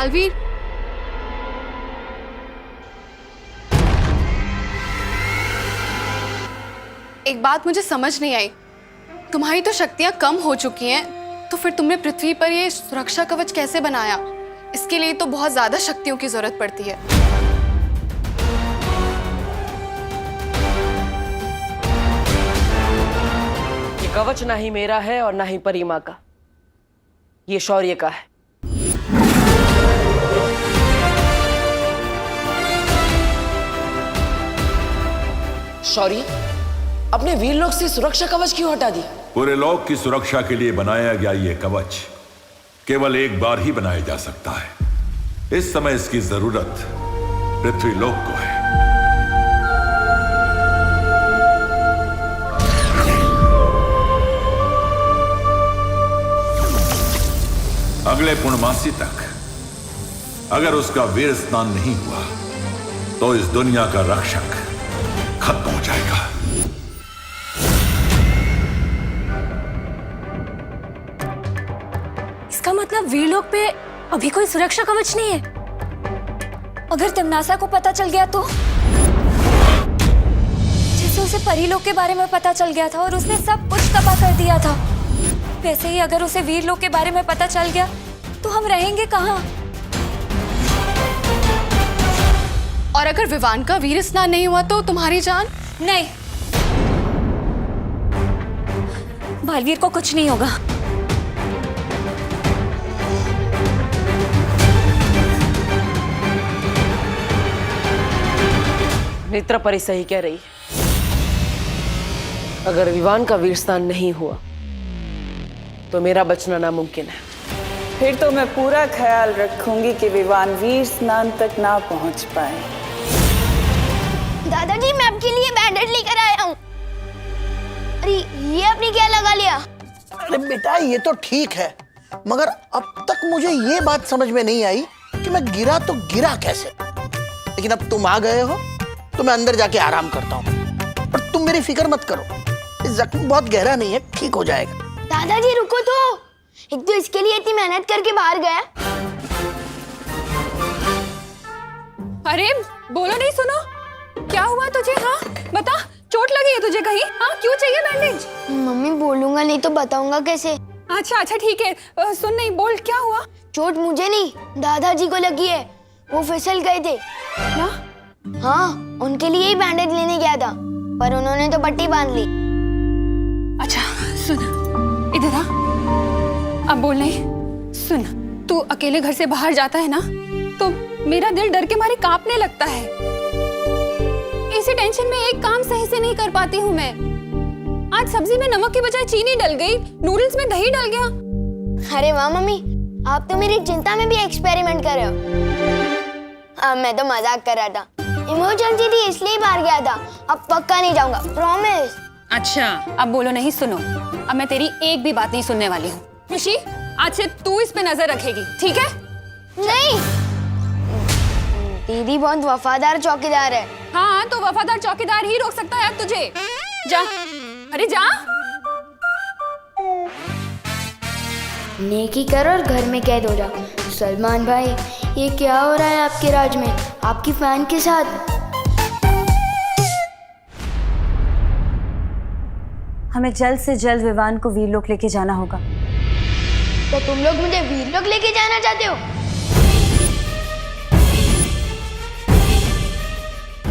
बालवीर, एक बात मुझे समझ नहीं आई। तुम्हारी तो शक्तियां कम हो चुकी हैं, तो फिर तुमने पृथ्वी पर ये सुरक्षा कवच कैसे बनाया? इसके लिए तो बहुत ज्यादा शक्तियों की जरूरत पड़ती है। ये कवच ना ही मेरा है और ना ही परिमा का, ये शौर्य का है। शौर्य, अपने वीर लोग से सुरक्षा कवच क्यों हटा दी? पूरे लोक की सुरक्षा के लिए बनाया गया ये कवच केवल एक बार ही बनाया जा सकता है। इस समय इसकी जरूरत पृथ्वी लोक को है। अगले पूर्णमासी तक अगर उसका वीर स्नान नहीं हुआ तो इस दुनिया का रक्षक खत्म हो जाएगा। इसका मतलब वीरलोक पे अभी कोई सुरक्षा कवच नहीं है। अगर तिम्नासा को पता चल गया तो? जैसे उसे परीलोक के बारे में पता चल गया था और उसने सब कुछ तबाह कर दिया था, वैसे ही अगर उसे वीरलोक के बारे में पता चल गया तो हम रहेंगे कहाँ? और अगर विवान का वीर स्नान नहीं हुआ तो तुम्हारी जान? नहीं, बालवीर को कुछ नहीं होगा। नेत्रपरी सही कह रही है। अगर विवान का वीर स्नान नहीं हुआ तो मेरा बचना नामुमकिन है। फिर तो मैं पूरा ख्याल रखूंगी कि विवान वीर स्नान तक ना पहुंच पाए। दादाजी, मैं आपके लिए बैंडेज लेकर आया हूँ। अरे ये आपने क्या लगा लिया? अरे बेटा, ये तो ठीक है, मगर अब तक मुझे ये बात समझ में नहीं आई कि मैं गिरा तो गिरा कैसे। लेकिन अब तुम आ गए हो तो मैं अंदर जाके आराम करता हूँ। और तुम मेरी फिक्र मत करो, ये जख्म बहुत गहरा नहीं है, ठीक हो जाएगा। दादाजी रुको तो, एक तो इसके लिए इतनी मेहनत करके बाहर गया। अरे बोलो नहीं, सुनो क्या हुआ तुझे? हाँ बता, चोट लगी है तुझे कहीं? हाँ क्यों चाहिए बैंडेज? मम्मी बोलूंगा नहीं तो बताऊंगा कैसे? अच्छा अच्छा ठीक है, सुन, नहीं बोल, क्या हुआ? चोट मुझे नहीं, दादाजी को लगी है। वो फिसल गए थे। क्या? हाँ, उनके लिए ही बैंडेज लेने गया था, पर उन्होंने तो पट्टी बांध ली। अच्छा सुन, इधर आ, अब बोल नहीं। सुन, तू अकेले घर से बाहर जाता है ना तो मेरा दिल डर के मारे कांपने लगता है। इसी टेंशन में एक काम सही से नहीं कर पाती हूँ मैं। आज सब्जी में नमक की बजाय चीनी डल गई, नूडल्स में दही डल गया। अरे वाह मम्मी, आप तो मेरी चिंता में भी एक्सपेरिमेंट कर रहे हो। मैं तो मजाक कर रहा था, इमरजेंसी थी इसलिए बाहर गया था। अब पक्का नहीं जाऊंगा, प्रॉमिस। अच्छा अब बोलो नहीं, सुनो, अब मैं तेरी एक भी बात नहीं सुनने वाली हूँ। खुशी, आज से तू इस पे नजर रखेगी, ठीक है? नहीं, दीदी बहुत वफादार चौकीदार है। हाँ तो वफादार चौकीदार ही रोक सकता है अब तुझे। जा, अरे जा। नेकी कर और घर में कैद हो जा। सलमान भाई, ये क्या हो रहा है आपके राज में, आपकी फैन के साथ? हमें जल्द से जल्द विवान को वीरलोक लेके जाना होगा। तो तुम लोग मुझे वीरलोक लेके जाना चाहते हो?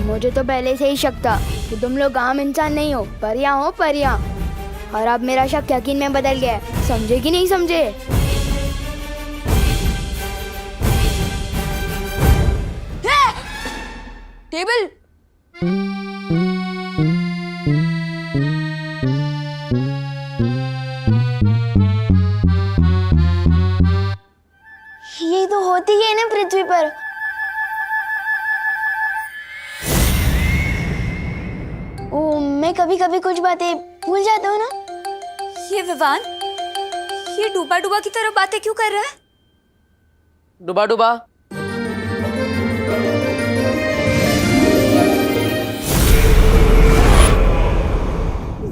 मुझे तो पहले से ही शक था कि तुम लोग आम इंसान नहीं हो, परियां हो, परियां। और अब मेरा शक यकीन में बदल गया है, समझे कि नहीं समझे? टेबल। ये तो होती है ना पृथ्वी पर। ओ, मैं कभी कभी कुछ बातें भूल जाता हूँ ना। ये विवान, ये डूबा डूबा की तरह बातें क्यों कर रहा है? डुबा डुबा,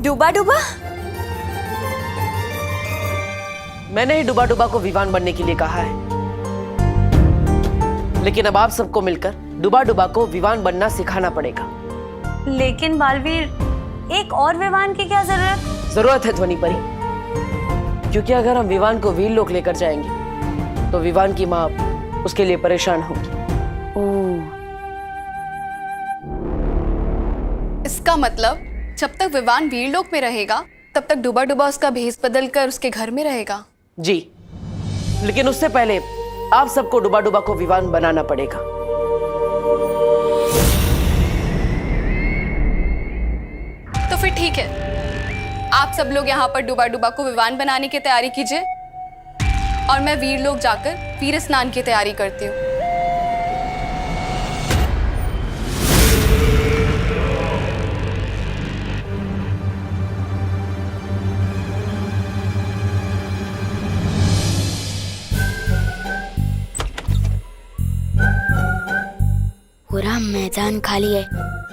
डूबा डूबा? मैंने ही डुबा डुबा को विवान बनने के लिए कहा है। लेकिन अब आप सबको मिलकर डुबा डुबा को विवान बनना सिखाना पड़ेगा। लेकिन बालवीर, एक और विवान की क्या जरूरत है ध्वनि परी, क्योंकि अगर हम विवान को वीर लोक लेकर जाएंगे तो विवान की माँ उसके लिए परेशान होगी। इसका मतलब जब तक विवान वीरलोक में रहेगा तब तक डुबा डुबा उसका भेष बदल कर उसके घर में रहेगा। जी, लेकिन उससे पहले आप सबको डुबा डुबा को विवान बनाना पड़ेगा। तो फिर ठीक है, आप सब लोग यहाँ पर डुबा डुबा को विवान बनाने की तैयारी कीजिए और मैं वीरलोक जाकर वीर स्नान की तैयारी करती हूँ। पूरा मैदान खाली है,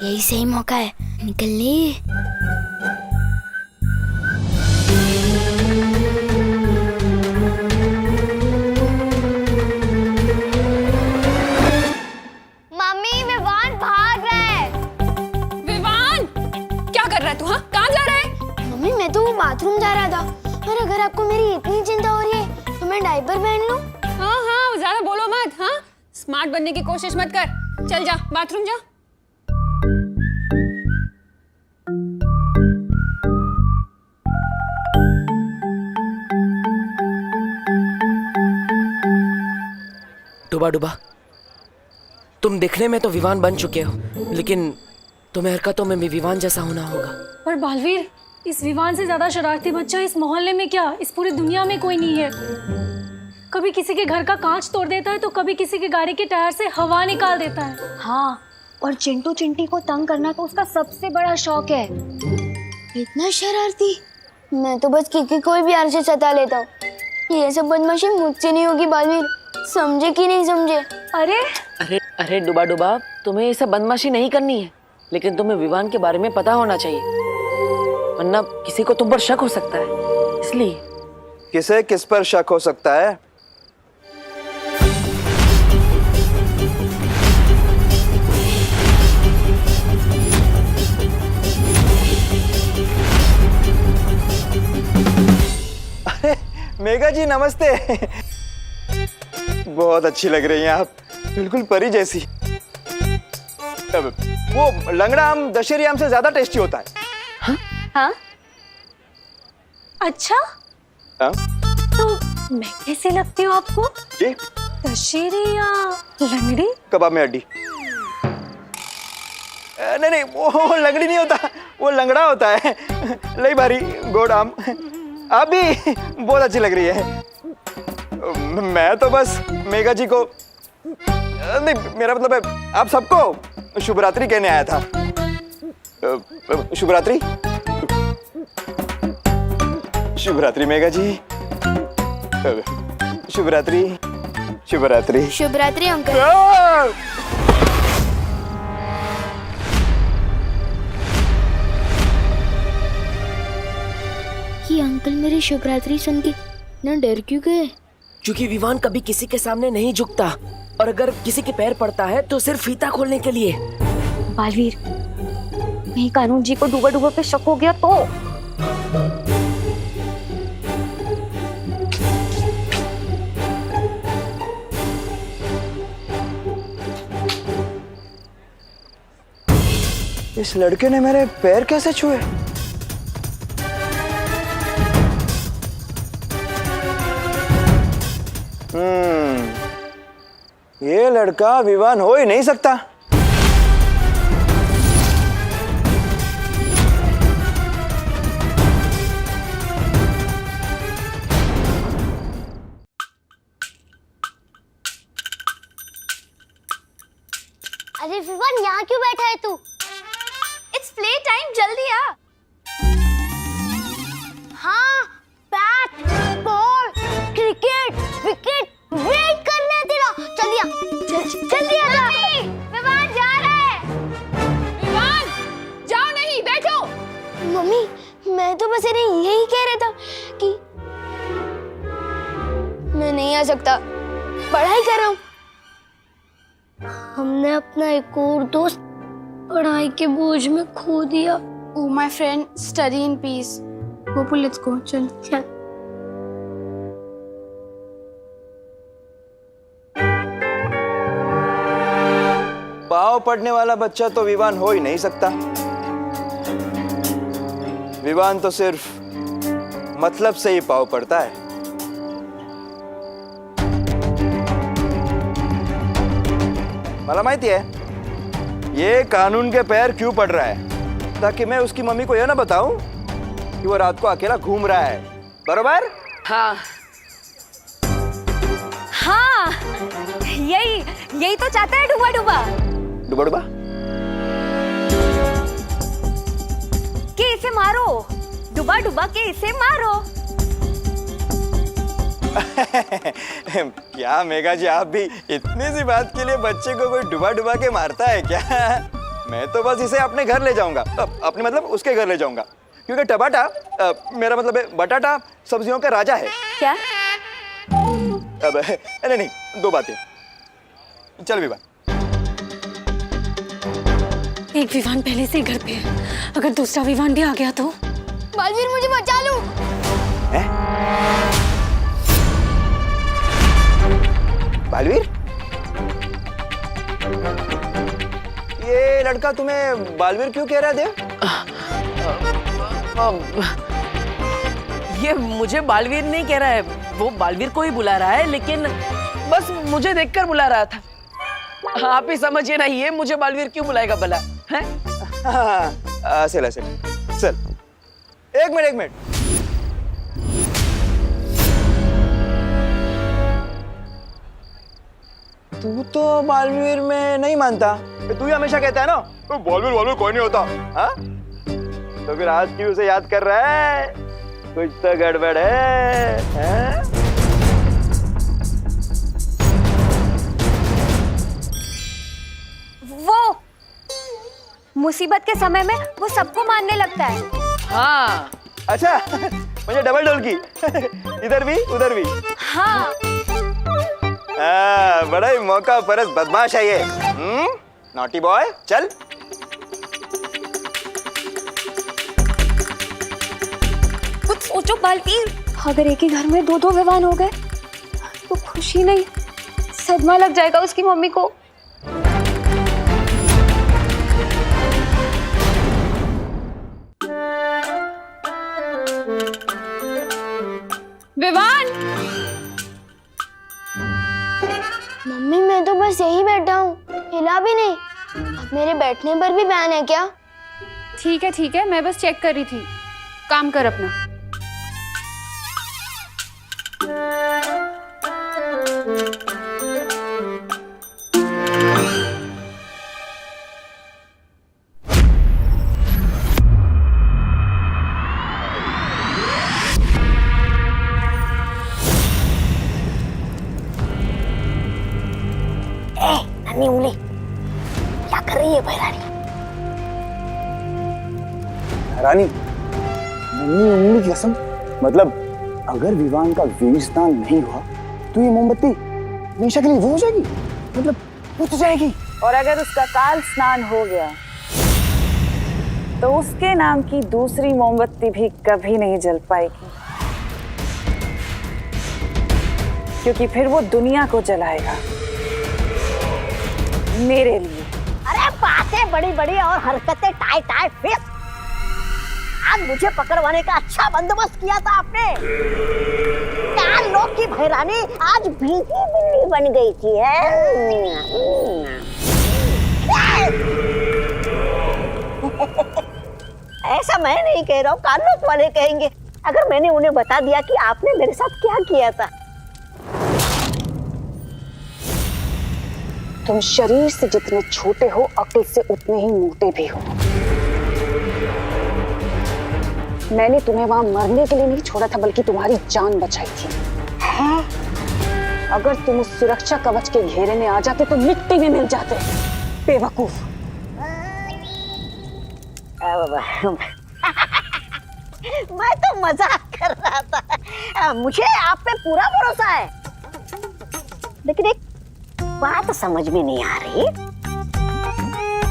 यही सही मौका है निकलने। मम्मी, विवान भाग रहा है। विवान, क्या कर रहा है तू? हाँ, कहाँ जा रहा है? मम्मी, मैं तो बाथरूम जा रहा था, और अगर आपको मेरी इतनी चिंता हो रही है तो मैं डायपर पहन लूं? हाँ हाँ, ज्यादा बोलो मत। हाँ, स्मार्ट बनने की कोशिश मत कर। चल जा, बाथरूम जा। डुबा डुबा, तुम दिखने में तो विवान बन चुके हो, लेकिन तुम्हें हरकतों में भी विवान जैसा होना होगा। पर बालवीर, इस विवान से ज्यादा शरारती बच्चा इस मोहल्ले में क्या, इस पूरी दुनिया में कोई नहीं है। कभी किसी के घर का कांच तोड़ देता है तो कभी किसी के गाड़ी के टायर से हवा निकाल देता है। हाँ, और चिंटू चिंटी को तंग करना तो उसका सबसे बड़ा शौक है। इतना शरारती। मैं तो बस किकी कोई भी से सता लेता हूँ। ये सब बदमाशी मुझसे नहीं होगी बालवीर, समझे कि नहीं समझे? अरे अरे अरे डुबा डुबा, तुम्हें ये सब बदमाशी नहीं करनी है, लेकिन तुम्हें विवान के बारे में पता होना चाहिए, वरना किसी को तुम पर शक हो सकता है। इसलिए किसे किस पर शक हो सकता है? अरे मेघा जी, नमस्ते। बहुत अच्छी लग रही हैं आप, बिल्कुल परी जैसी। वो लंगड़ा आम दशहरी आम से ज्यादा टेस्टी होता है। हाँ, अच्छा, हाँ? तो मैं कैसे लगती हूँ आपको? जी? दशहरी या लंगड़ी? कबाब में हड्डी। नहीं नहीं, वो लंगड़ी नहीं होता, वो लंगड़ा होता है। लई भारी गोड़ आम। आप भी बहुत अच्छी लग रही है। मैं तो बस मेघा जी को, नहीं, मेरा मतलब है आप सबको शुभ रात्रि कहने आया था। शुभ रात्रि। शुभ रात्रि मेघा जी। शुभ रात्रि। शुभ रात्रि। शुभ रात्रि अंकल। ये अंकल मेरी शुभ रात्रि सुन के न डर क्यों गए? क्योंकि विवान कभी किसी के सामने नहीं झुकता, और अगर किसी के पैर पड़ता है तो सिर्फ फीता खोलने के लिए। बालवीर, नहीं, कानून जी को डूबा डूबा पे शक हो गया तो? इस लड़के ने मेरे पैर कैसे छुए? ये लड़का विवान हो ही नहीं सकता। अरे विवान, यहाँ क्यों बैठा है तू? इट्स प्ले टाइम, जल्दी आ। हाँ, bat, ball, cricket, wicket, wait करना है तेरा। जल्दी आ, जल्दी आ जा। विवान जा रहा है। विवान, जाओ नहीं, बैठो। मम्मी, मैं तो बस इन्हें यही कह रहा था कि मैं नहीं आ सकता, पढ़ाई कर रहा हूँ। हमने अपना एक और दोस्त पढ़ाई के बोझ में खो दिया। Oh, my friend, study in peace. Gopul, let's go. चल। चल। पाव पढ़ने वाला बच्चा तो विवान हो ही नहीं सकता। विवान तो सिर्फ मतलब से ही पाव पढ़ता है। मला माहिती है ये कानून के पैर क्यों पड़ रहा है, ताकि मैं उसकी मम्मी को यह ना बताऊं कि वो रात को अकेला घूम रहा है। बरोबर? हाँ हाँ, यही तो चाहता है डूबा डूबा। डुबा डुबा? कि इसे मारो, डूबा डूबा के इसे मारो। क्या मेघा जी, आप भी इतनी सी बात के लिए बच्चे को कोई डुबा डुबा के मारता है क्या? मैं तो बस इसे अपने घर ले जाऊंगा, अपने मतलब उसके घर ले जाऊंगा, क्योंकि टमाटा मेरा मतलब है बटाटा सब्जियों का राजा है। क्या? अब नहीं, दो बातें। चल विवान। एक विवान पहले से ही घर पे है, अगर दूसरा विवान भी आ गया तो? बालवीर, मुझे बचा लो। बालवीर? ये लड़का तुम्हें बालवीर क्यों कह रहा है देव? ये मुझे बालवीर नहीं कह रहा है, वो बालवीर को ही बुला रहा है, लेकिन बस मुझे देखकर बुला रहा था। आप ही समझिए ना, ये मुझे बालवीर क्यों बुलाएगा भला है? चल चल, एक मिनट। तू तो बालवीर में नहीं मानता, तू ही हमेशा कहता है ना बालवीर कोई नहीं होता। हाँ, तो फिर आज क्यों उसे याद कर रहा है? कुछ तो गड़बड़ है। वो मुसीबत के समय में वो सबको मानने लगता है। हाँ। अच्छा, मुझे डबल डोल की। इधर भी उधर भी। हाँ। बड़ा ही मौका परस बदमाश है ये। नॉटी बॉय, चल। कुछ सोचो बालवीर, अगर एक ही घर में दो विवान हो गए तो खुशी नहीं, सदमा लग जाएगा उसकी मम्मी को। विवान! मम्मी, मैं तो बस यही बैठा हूँ, हिला भी नहीं। अब मेरे बैठने पर भी बैन है क्या? ठीक है, मैं बस चेक कर रही थी। काम कर अपना। नन्ही उंगली, क्या कर रही है भैरानी? रानी, नन्ही उंगली की कसम, मतलब अगर विवान का वीर स्नान नहीं हुआ तो ये मोमबत्ती हमेशा के लिए वो हो जाएगी, मतलब बुझ जाएगी। और अगर उसका काल स्नान हो गया तो उसके नाम की दूसरी मोमबत्ती भी कभी नहीं जल पाएगी, क्योंकि फिर वो दुनिया को जलाएगा मेरे लिए। अरे बातें बड़ी बड़ी और हरकतें टाइट टाइट फिस। आज मुझे पकड़वाने का अच्छा बंदोबस्त किया था आपने। 4 लोग की भैरानी आज भीगी बिल्ली बन गई थी। ऐसा मैं नहीं कह रहा हूँ, कानून वाले कहेंगे अगर मैंने उन्हें बता दिया कि आपने मेरे साथ क्या किया था। तुम शरीर से जितने छोटे हो, अक्ल से उतने ही मोटे भी हो। मैंने तुम्हें वहां मरने के लिए नहीं छोड़ा था, बल्कि तुम्हारी जान बचाई थी। हाँ? अगर तुम उस सुरक्षा कवच के घेरे में आ जाते तो मिट्टी में मिल जाते। बेवकूफ। मैं तो मजाक कर रहा था। मुझे आप पे पूरा भरोसा है, लेकिन एक बात समझ में नहीं आ रही।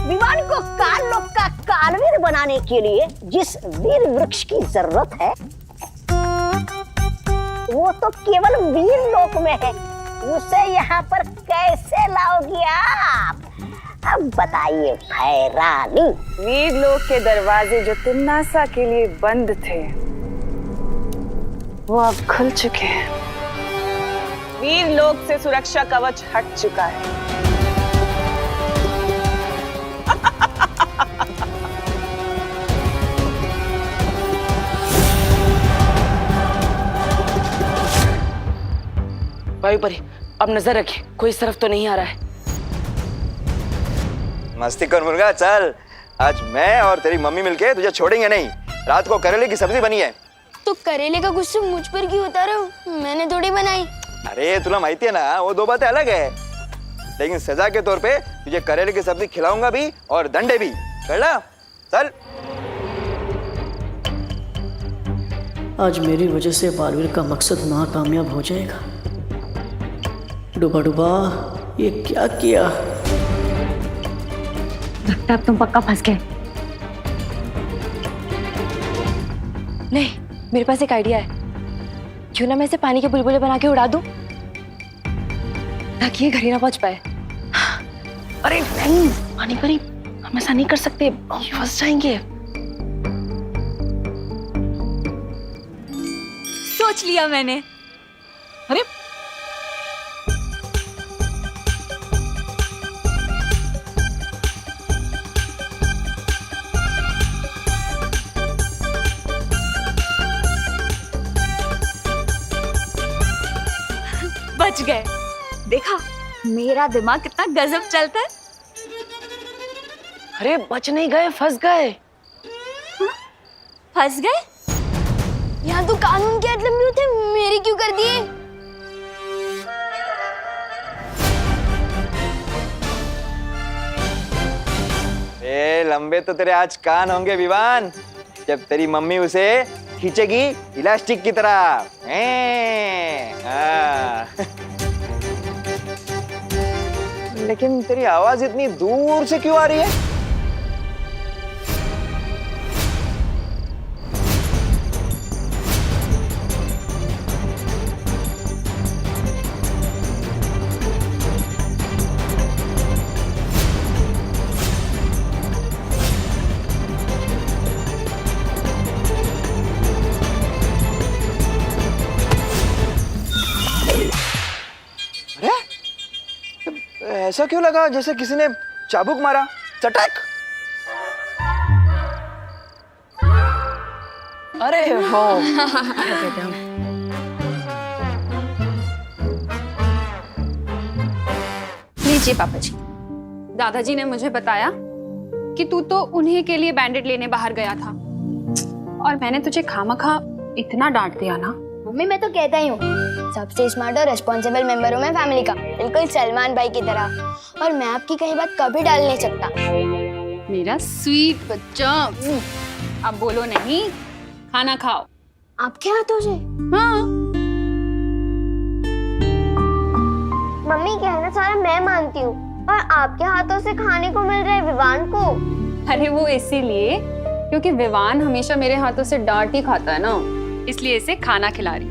विवान को काल लोक का कालवीर बनाने के लिए जिस वीर वृक्ष की जरूरत है वो तो केवल वीर लोक में है, उसे यहाँ पर कैसे लाओगी आप? अब बताइए भैरानी। वीर लोक के दरवाजे जो तिन्नासा के लिए बंद थे वो अब खुल चुके हैं। वीर लोक से सुरक्षा कवच हट चुका है। वायुपरी, अब नजर रखिए, कोई इस तरफ तो नहीं आ रहा है। मस्ती कर मुर्गा, चल। आज मैं और तेरी मम्मी मिलके तुझे छोड़ेंगे नहीं। रात को करेले की सब्जी बनी है। तो करेले का गुस्सा मुझ पर क्यों उतारा हो? मैंने थोड़ी बनाई। अरे तुला माहिती है ना, वो दो बातें अलग है। लेकिन सजा के तौर पे तुझे करेले की सब्जी खिलाऊंगा भी और दंडे भी। चल चल। आज मेरी वजह से बालवीर का मकसद नाकामयाब हो जाएगा। डूबा डूबा, ये क्या किया? लगता है अब तुम पक्का फंस गए। नहीं, मेरे पास एक आइडिया है। क्यों ना मैं इसे पानी के बुलबुले बना के उड़ा दूं, ताकि ये घर ही ना पहुंच पाए। अरे नहीं पानी परी, हम ऐसा नहीं कर सकते, हम फंस जाएंगे। सोच लिया मैंने। अरे बच गए। देखा मेरा दिमाग कितना गजब चलता है। अरे बच नहीं गए, फंस गए। फंस गए? यहाँ तो कानून के मतलब नहीं होते, मेरी क्यों कर दिए? ए लंबे तो तेरे आज कान होंगे विवान, जब तेरी मम्मी उसे खींचेगी इलास्टिक की तरह। लेकिन तेरी आवाज इतनी दूर से क्यों आ रही है? ऐसा क्यों लगा जैसे किसी ने चाबुक मारा? चटक। अरे हो लीजिए पापा जी, दादाजी ने मुझे बताया कि तू तो उन्हीं के लिए बैंडेड लेने बाहर गया था और मैंने तुझे खामखा इतना डांट दिया ना। मम्मी मैं तो कहता ही हूँ, सबसे स्मार्ट और रिस्पॉन्सिबल मेंबर हूँ मैं फैमिली का, बिल्कुल सलमान भाई की तरह। और मैं आपकी कहीं बात कभी डाल नहीं सकता। मेरा स्वीट बच्चा। अब बोलो नहीं, खाना खाओ। आपके हाथों से? हाँ। मम्मी कहना सारा मैं मानती हूँ, और आपके हाथों से खाने को मिल रहा है विवान को। अरे वो इसीलिए क्योंकि विवान हमेशा मेरे हाथों से डांट ही खाता है ना, इसलिए इसे खाना खिला रही।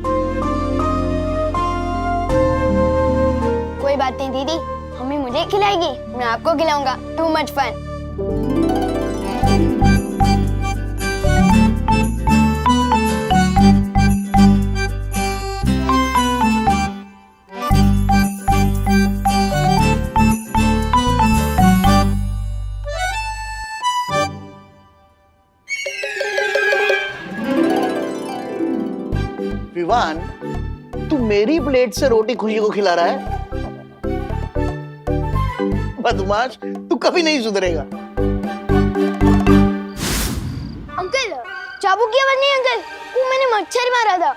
कोई बात नहीं दीदी, मम्मी मुझे खिलाएगी, मैं आपको खिलाऊंगा। Too much fun. विवान, तू मेरी प्लेट से रोटी खुशी को खिला रहा है? बदमाश, तू कभी नहीं सुधरेगा। अंकल, चाबुक की आवाज नहीं अंकल, वो मैंने मच्छर मारा था।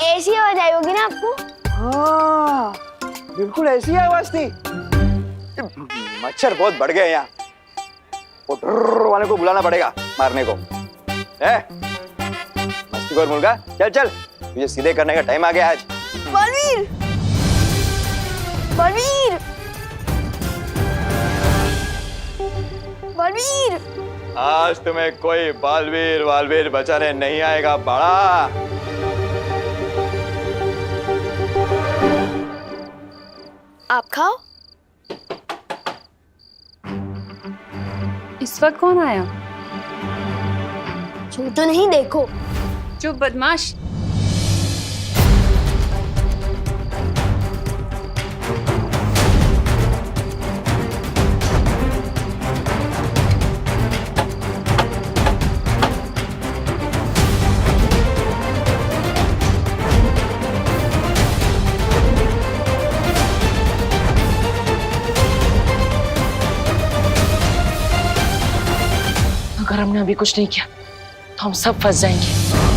ऐसी आवाज आई होगी ना आपको? हाँ, बिल्कुल ऐसी आवाज थी। मच्छर बहुत बढ़ गए यहाँ, वो ड्रर वाले को बुलाना पड़ेगा मारने को। मस्ती कर मुर्गा, चल चल, तुझे सीधे करने का टाइम आ गया आज। बालवीर! बलवीर, बलवीर, आज तुम्हें कोई बालवीर वालवीर बचाने नहीं आएगा बड़ा। आप खाओ। इस वक्त कौन आया? छू तो नहीं, देखो। चुप बदमाश। अगर हमने अभी कुछ नहीं किया तो हम सब फंस जाएंगे।